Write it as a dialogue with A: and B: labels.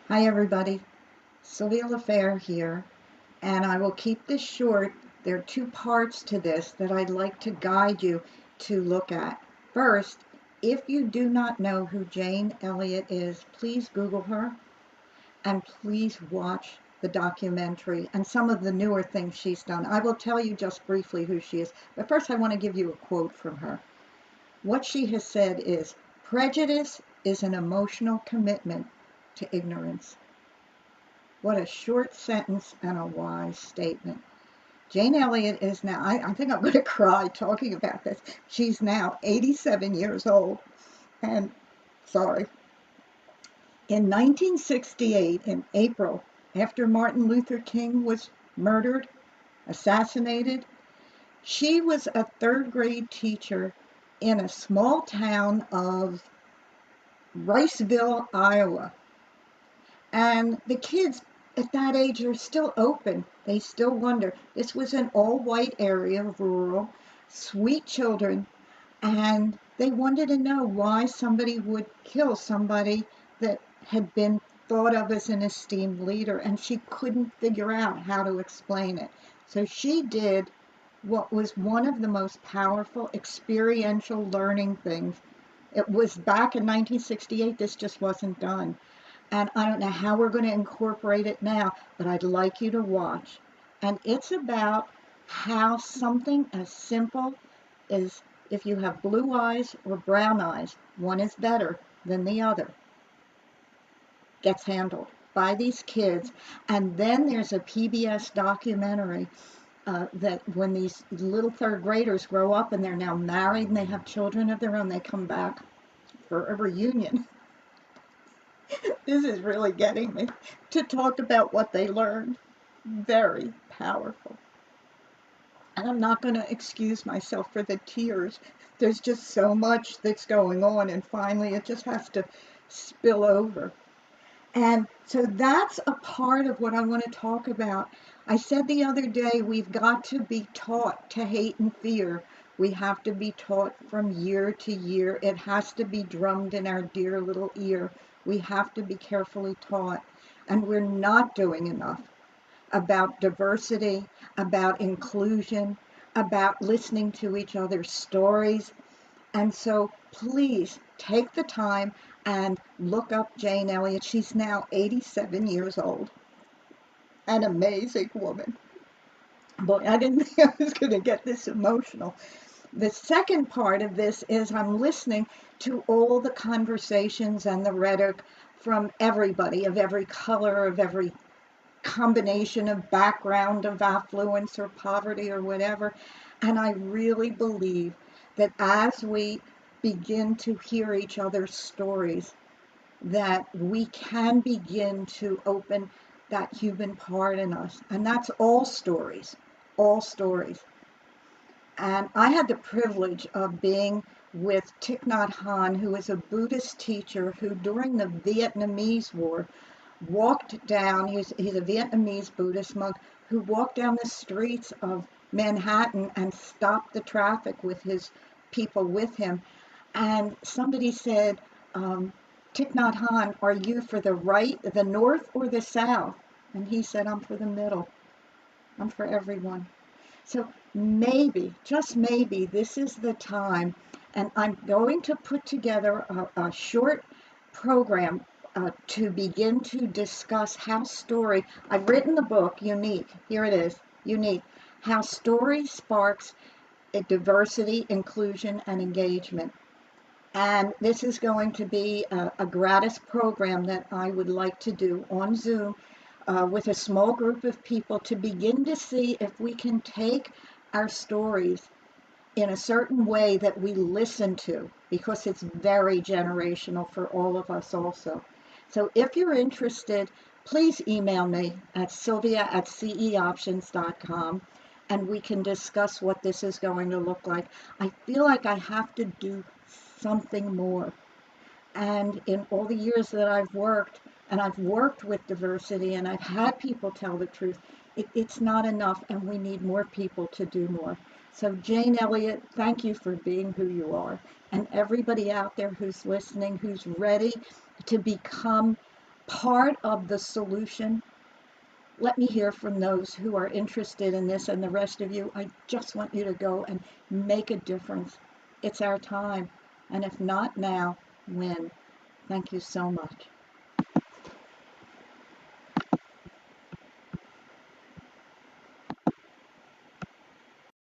A: Hi, everybody. Sylvia LaFair here, and I will keep this short. There are two parts to this that I'd like to guide you to look at. First, if you do not know who Jane Elliott is, please Google her and please watch the documentary and some of the newer things she's done. I will tell you just briefly who she is, but first I want to give you a quote from her. What she has said is, "Prejudice is an emotional commitment to ignorance." What a short sentence and a wise statement. Jane Elliott is now, I think I'm going to cry talking about this. She's now 87 years old. And sorry. In 1968, in April, after Martin Luther King was murdered, assassinated, she was a third grade teacher in a small town of Riceville, Iowa. And the kids at that age are still open. They still wonder. This was an all white area, rural, sweet children, and they wanted to know why somebody would kill somebody that had been thought of as an esteemed leader, and she couldn't figure out how to explain it. So she did what was one of the most powerful experiential learning things. It was back in 1968, this just wasn't done. And I don't know how we're going to incorporate it now, but I'd like you to watch. And it's about how something as simple as if you have blue eyes or brown eyes, one is better than the other, gets handled by these kids. And then there's a PBS documentary that when these little third graders grow up and they're now married and they have children of their own, they come back for a reunion. This is really getting me to talk about what they learned. Very powerful. And I'm not going to excuse myself for the tears. There's just so much that's going on, and finally it just has to spill over. And so that's a part of what I want to talk about. I said the other day, we've got to be taught to hate and fear. We have to be taught from year to year. It has to be drummed in our dear little ear. We have to be carefully taught. And we're not doing enough about diversity, about inclusion, about listening to each other's stories. And so please take the time and look up Jane Elliott. She's now 87 years old. An amazing woman. Boy, I didn't think I was going to get this emotional. The second part of this is I'm listening to all the conversations and the rhetoric from everybody of every color, of every combination of background, of affluence or poverty or whatever. And I really believe that as we begin to hear each other's stories, that we can begin to open that human part in us. And that's all stories, all stories. And I had the privilege of being with Thich Nhat Hanh, who is a Buddhist teacher who during the Vietnamese War walked down, he's a Vietnamese Buddhist monk who walked down the streets of Manhattan and stopped the traffic with his people with him. And somebody said, Thich Nhat Hanh, are you for the right, the north, or the south? And he said, I'm for the middle. I'm for everyone. So maybe, just maybe, this is the time. And I'm going to put together a short program to begin to discuss how story, I've written the book, Unique, here it is, Unique, how story sparks diversity, inclusion, and engagement. And this is going to be a gratis program that I would like to do on Zoom with a small group of people to begin to see if we can take our stories in a certain way that we listen to, because it's very generational for all of us also. So if you're interested, please email me at sylvia@ceoptions.com and we can discuss what this is going to look like. I feel like I have to do something more. And in all the years that I've worked with diversity and I've had people tell the truth, it's not enough and we need more people to do more. So Jane Elliott, thank you for being who you are. And everybody out there who's listening, who's ready to become part of the solution. Let me hear from those who are interested in this, and the rest of you, I just want you to go and make a difference. It's our time, and if not now, when? Thank you so much.